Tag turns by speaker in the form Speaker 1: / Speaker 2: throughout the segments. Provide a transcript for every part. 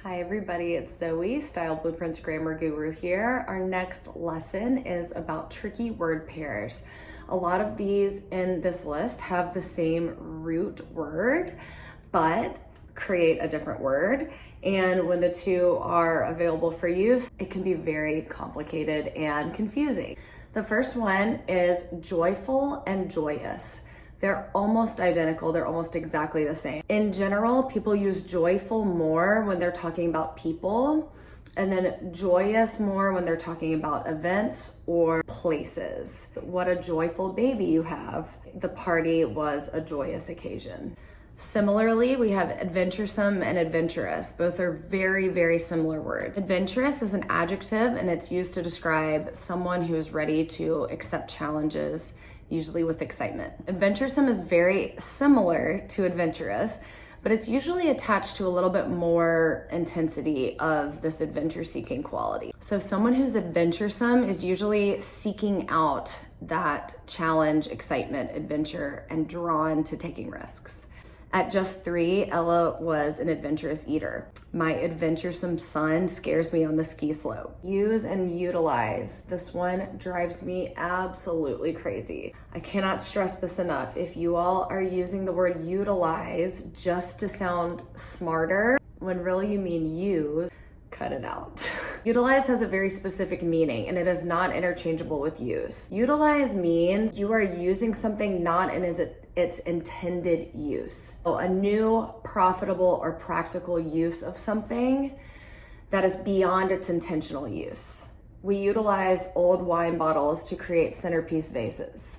Speaker 1: Hi everybody, it's Zoe, Style Blueprints Grammar Guru here. Our next lesson is about tricky word pairs. A lot of these in this list have the same root word, but create a different word. And when the two are available for use, it can be very complicated and confusing. The first one is joyful and joyous. They're almost identical, they're almost exactly the same. In general, people use joyful more when they're talking about people, and then joyous more when they're talking about events or places. What a joyful baby you have. The party was a joyous occasion. Similarly, we have adventuresome and adventurous. Both are very, very similar words. Adventurous is an adjective and it's used to describe someone who is ready to accept challenges, usually with excitement. Adventuresome is very similar to adventurous, but it's usually attached to a little bit more intensity of this adventure-seeking quality. So someone who's adventuresome is usually seeking out that challenge, excitement, adventure, and drawn to taking risks. At just 3, Ella was an adventurous eater. My adventuresome son scares me on the ski slope. Use and utilize. This one drives me absolutely crazy. I cannot stress this enough. If you all are using the word utilize just to sound smarter, when really you mean use, cut it out. Utilize has a very specific meaning and it is not interchangeable with use. Utilize means you are using something not in its intended use. So a new, profitable, or practical use of something that is beyond its intentional use. We utilize old wine bottles to create centerpiece vases.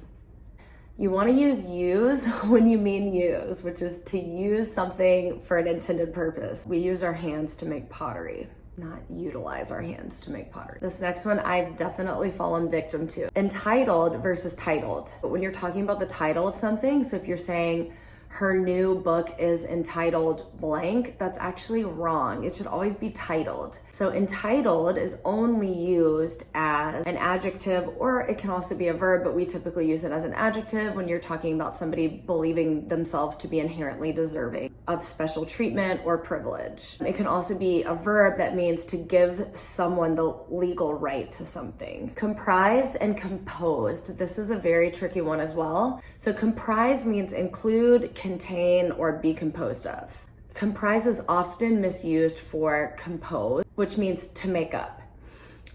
Speaker 1: You want to use when you mean use, which is to use something for an intended purpose. We use our hands to make pottery, not utilize our hands to make pottery. This next one I've definitely fallen victim to. Entitled versus titled. But when you're talking about the title of something, so if you're saying her new book is entitled blank, that's actually wrong. It should always be titled. So entitled is only used as an adjective, or it can also be a verb, but we typically use it as an adjective when you're talking about somebody believing themselves to be inherently deserving of special treatment or privilege. It can also be a verb that means to give someone the legal right to something. Comprised and composed. This is a very tricky one as well. So comprised means include, contain, or be composed of. Comprise is often misused for compose, which means to make up.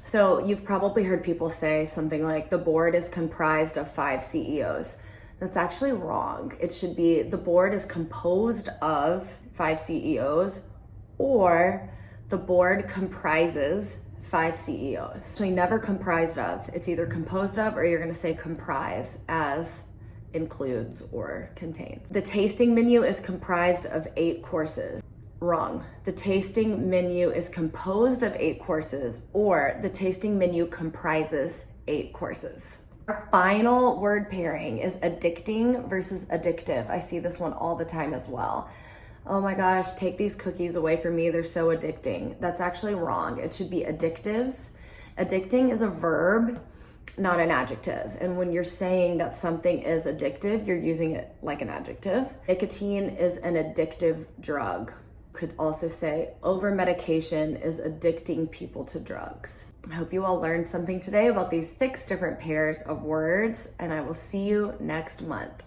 Speaker 1: So you've probably heard people say something like, the board is comprised of 5 CEOs. That's actually wrong. It should be, the board is composed of 5 CEOs, or the board comprises 5 CEOs. Actually never comprised of. It's either composed of, or you're gonna say comprise as includes or contains. The tasting menu is comprised of 8 courses. Wrong. The tasting menu is composed of 8 courses, or the tasting menu comprises 8 courses. Our final word pairing is addicting versus addictive. I see this one all the time as well. Oh my gosh, take these cookies away from me, they're so addicting. That's actually wrong. It should be addictive. Addicting is a verb, not an adjective. And when you're saying that something is addictive, you're using it like an adjective. Nicotine is an addictive drug. Could also say over-medication is addicting people to drugs. I hope you all learned something today about these 6 different pairs of words, and I will see you next month.